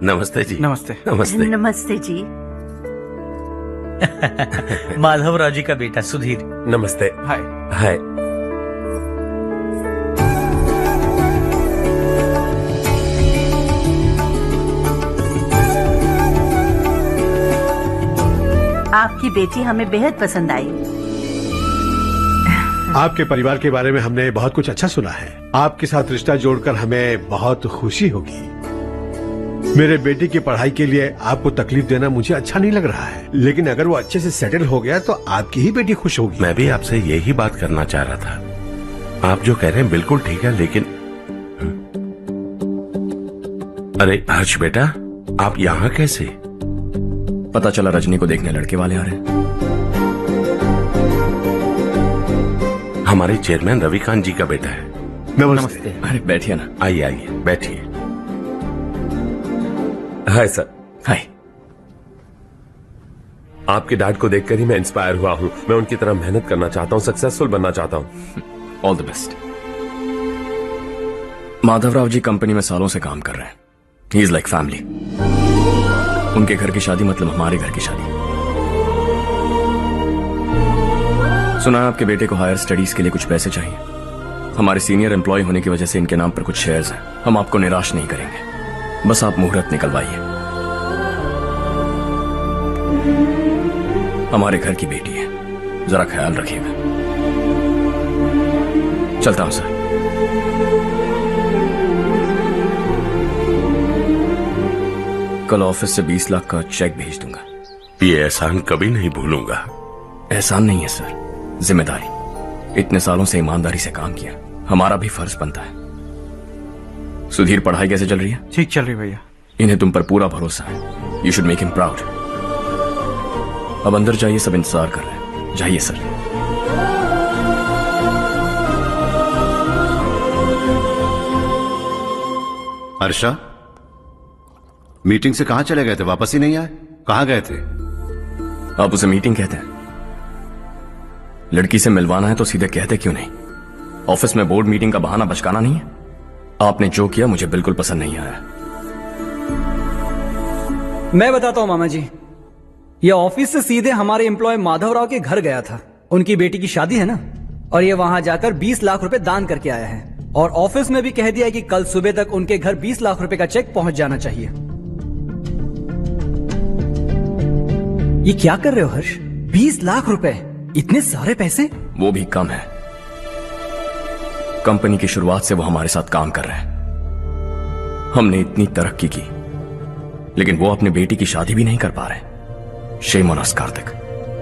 नमस्ते जी। नमस्ते। नमस्ते। नमस्ते जी। माधवराव जी का बेटा सुधीर। नमस्ते। हाय। हाय। आपकी बेटी हमें बेहद पसंद आई। आपके परिवार के बारे में हमने बहुत कुछ अच्छा सुना है। आपके साथ रिश्ता जोड़कर हमें बहुत खुशी होगी। मेरे बेटे की पढ़ाई के लिए आपको तकलीफ देना मुझे अच्छा नहीं लग रहा है, लेकिन अगर वो अच्छे से सेटल हो गया तो आपकी ही बेटी खुश होगी। मैं भी आपसे यही बात करना चाह रहा था। आप जो कह रहे हैं बिल्कुल ठीक है, लेकिन अरे हर्ष बेटा, आप यहाँ कैसे? पता चला रजनी को देखने लड़के वाले आ रहे हैं। हमारे चेयरमैन रविकांत जी का बेटा है। नमस्ते। अरे बैठिए ना। आइए आइए बैठिए। Hi sir. हाय। आपके डैड को देखकर ही मैं इंस्पायर हुआ हूँ। मैं उनकी तरह मेहनत करना चाहता हूँ, सक्सेसफुल बनना चाहता हूँ। All the best. Madhavrao ji company में सालों से काम कर रहे हैं। He is like family. उनके घर की शादी मतलब हमारे घर की शादी। सुना है आपके बेटे को हायर स्टडीज के लिए कुछ पैसे चाहिए। हमारे सीनियर एम्प्लॉय होने की वजह से इनके नाम पर कुछ शेयर्स हैं। हम आपको निराश नहीं करेंगे, बस आप मुहूर्त निकलवाइए। हमारे घर की बेटी है, जरा ख्याल रखिएगा। चलता हूं सर। कल ऑफिस से 20 लाख का चेक भेज दूंगा। ये एहसान कभी नहीं भूलूंगा। एहसान नहीं है सर, जिम्मेदारी। इतने सालों से ईमानदारी से काम किया, हमारा भी फर्ज बनता है। सुधीर, पढ़ाई कैसे चल रही है? ठीक चल रही भैया। इन्हें तुम पर पूरा भरोसा है। You should make him proud. अब अंदर जाइए, सब इंतजार कर रहे हैं। जाइए सर। हर्षा, मीटिंग से कहां चले गए थे? वापस ही नहीं आए? कहां गए थे? आप उसे मीटिंग कहते हैं? लड़की से मिलवाना है तो सीधे कहते क्यों नहीं? ऑफिस में बोर्ड मीटिंग का बहाना बचकाना नहीं है। आपने जो किया मुझे बिल्कुल पसंद नहीं आया। मैं बताता हूं मामा जी, यह ऑफिस से सीधे हमारे एम्प्लॉय माधवराव के घर गया था। उनकी बेटी की शादी है ना, और ये वहां जाकर 20 लाख रुपए दान करके आया है। और ऑफिस में भी कह दिया कि कल सुबह तक उनके घर 20 लाख रुपए का चेक पहुंच जाना चाहिए। ये क्या कर रहे हो हर्ष? 20 लाख रुपए, इतने सारे पैसे? वो भी कम है। कंपनी की शुरुआत से वो हमारे साथ काम कर रहे हैं। हमने इतनी तरक्की की, लेकिन वो अपने बेटी की शादी भी नहीं कर पा रहे। Shame on us Kartik.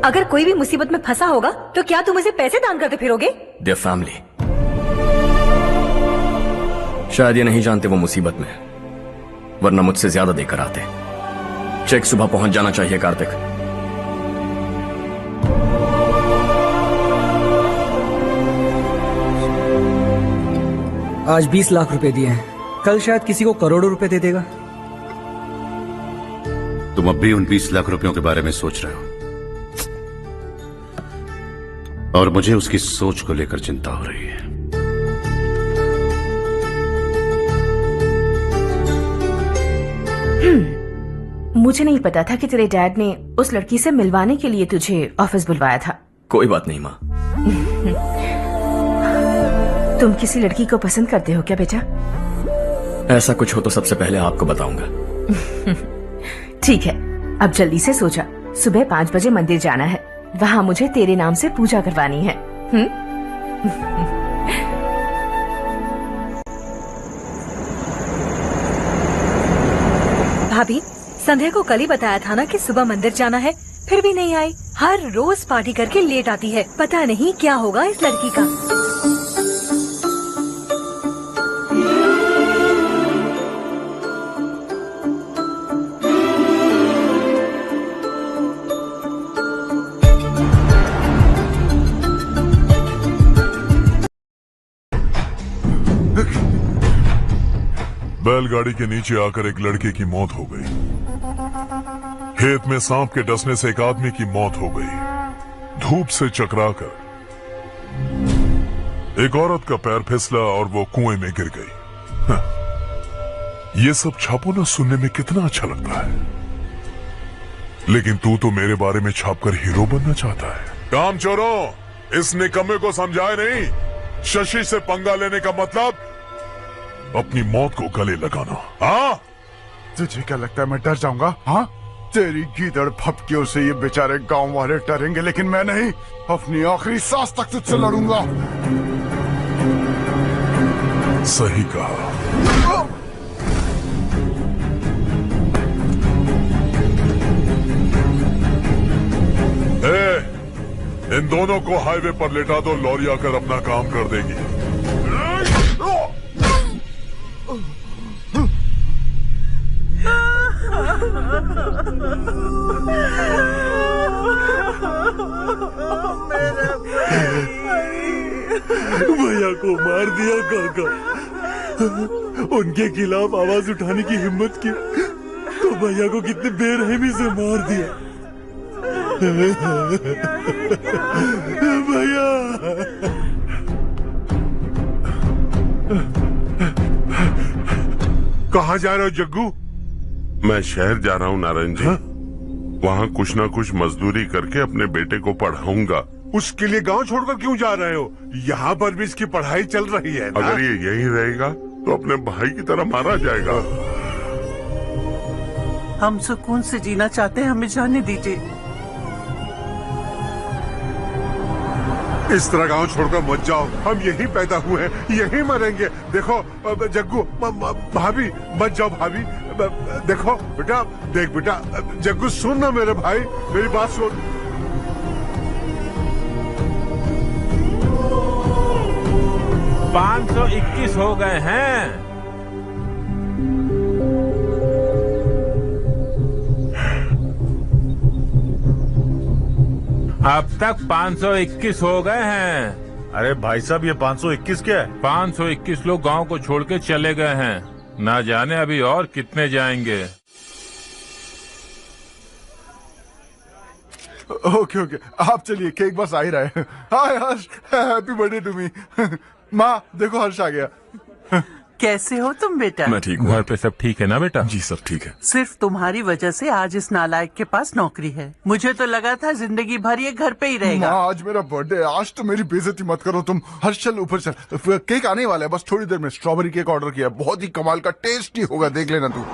अगर कोई भी मुसीबत में फंसा होगा तो क्या तुम उसे पैसे दान करते फिरोगे? Their family. शायद ये नहीं जानते वो मुसीबत में है, वरना मुझसे ज्यादा देकर आते। चेक सुबह पहुंच जाना चाहिए कार्तिक। आज 20 लाख रुपए दिए हैं, कल शायद किसी को करोड़ों रुपए दे देगा। तुम अब भी उन 20 लाख रुपयों के बारे में सोच रहे हो, और मुझे उसकी सोच को लेकर चिंता हो रही है। मुझे नहीं पता था कि तेरे डैड ने उस लड़की से मिलवाने के लिए तुझे ऑफिस बुलवाया था। कोई बात नहीं माँ। तुम किसी लड़की को पसंद करते हो क्या बेटा? ऐसा कुछ हो तो सबसे पहले आपको बताऊंगा। ठीक है, अब जल्दी से सो जा। सुबह 5 बजे मंदिर जाना है, वहाँ मुझे तेरे नाम से पूजा करवानी है। भाभी, संध्या को कल ही बताया था ना कि सुबह मंदिर जाना है, फिर भी नहीं आई। हर रोज पार्टी करके लेट आती है। पता नहीं क्या होगा इस लड़की का। बैलगाड़ी के नीचे आकर एक लड़के की मौत हो गई। खेत में सांप के डसने से एक आदमी की मौत हो गई। धूप से चकराकर एक औरत का पैर फिसला और वो कुएं में गिर गई। ये सब छापो ना सुनने में कितना अच्छा लगता है, लेकिन तू तो मेरे बारे में छापकर हीरो बनना चाहता है। काम चोरों, इस निकम्मे को समझाए नहीं, शशि से पंगा लेने का मतलब अपनी मौत को गले लगाना। हाँ, तुझे क्या लगता है मैं डर जाऊंगा? हाँ, तेरी गीदड़ फपकियों से ये बेचारे गांव वाले डरेंगे, लेकिन मैं नहीं। अपनी आखिरी सांस तक तुझसे लड़ूंगा। सही कहा। इन दोनों को हाईवे पर लेटा दो, लॉरी आकर अपना काम कर देगी। भैया को मार दिया काका। उनके खिलाफ आवाज उठाने की हिम्मत की तो भैया को कितने बेरहमी से मार दिया। भैया कहाँ जा रहे हो जग्गू? मैं शहर जा रहा हूँ नारायण जी। वहाँ कुछ ना कुछ मजदूरी करके अपने बेटे को पढ़ाऊंगा। उसके लिए गांव छोड़कर क्यों जा रहे हो? यहाँ पर भी इसकी पढ़ाई चल रही है ना? अगर ये यहीं रहेगा तो अपने भाई की तरह मारा जाएगा। हम सुकून से जीना चाहते हैं, हमें जाने दीजिए। इस तरह गांव छोड़कर मत जाओ, हम यहीं पैदा हुए हैं, यहीं मरेंगे। देखो जग्गू, भाभी मत जाओ भाभी। देखो बेटा, देख बेटा, जग्गू सुन ना मेरे भाई, मेरी बात सुन। 521 हो गए हैं। अब तक 521 हो गए हैं। अरे भाई साहब, ये 521 क्या है? 521 लोग गांव को छोड़ के चले गए हैं। ना जाने अभी और कितने जाएंगे। ओके, आप चलिए, केक बस आ ही रहा है। हाय हर्ष, हैप्पी बर्थडे टू मी। माँ देखो, हर्ष आ गया। कैसे हो तुम बेटा? मैं ठीक हूँ। घर पे सब ठीक है ना बेटा? जी सब ठीक है। सिर्फ तुम्हारी वजह से आज इस नालायक के पास नौकरी है। मुझे तो लगा था जिंदगी भर ये घर पे ही रहेगा। माँ, आज मेरा बर्थडे है, आज तो मेरी बेइज्जती मत करो तुम। हर्ष चल ऊपर चल, केक आने वाला है, बस थोड़ी देर में। स्ट्रॉबेरी केक ऑर्डर किया, बहुत ही कमाल का टेस्टी होगा, देख लेना तू।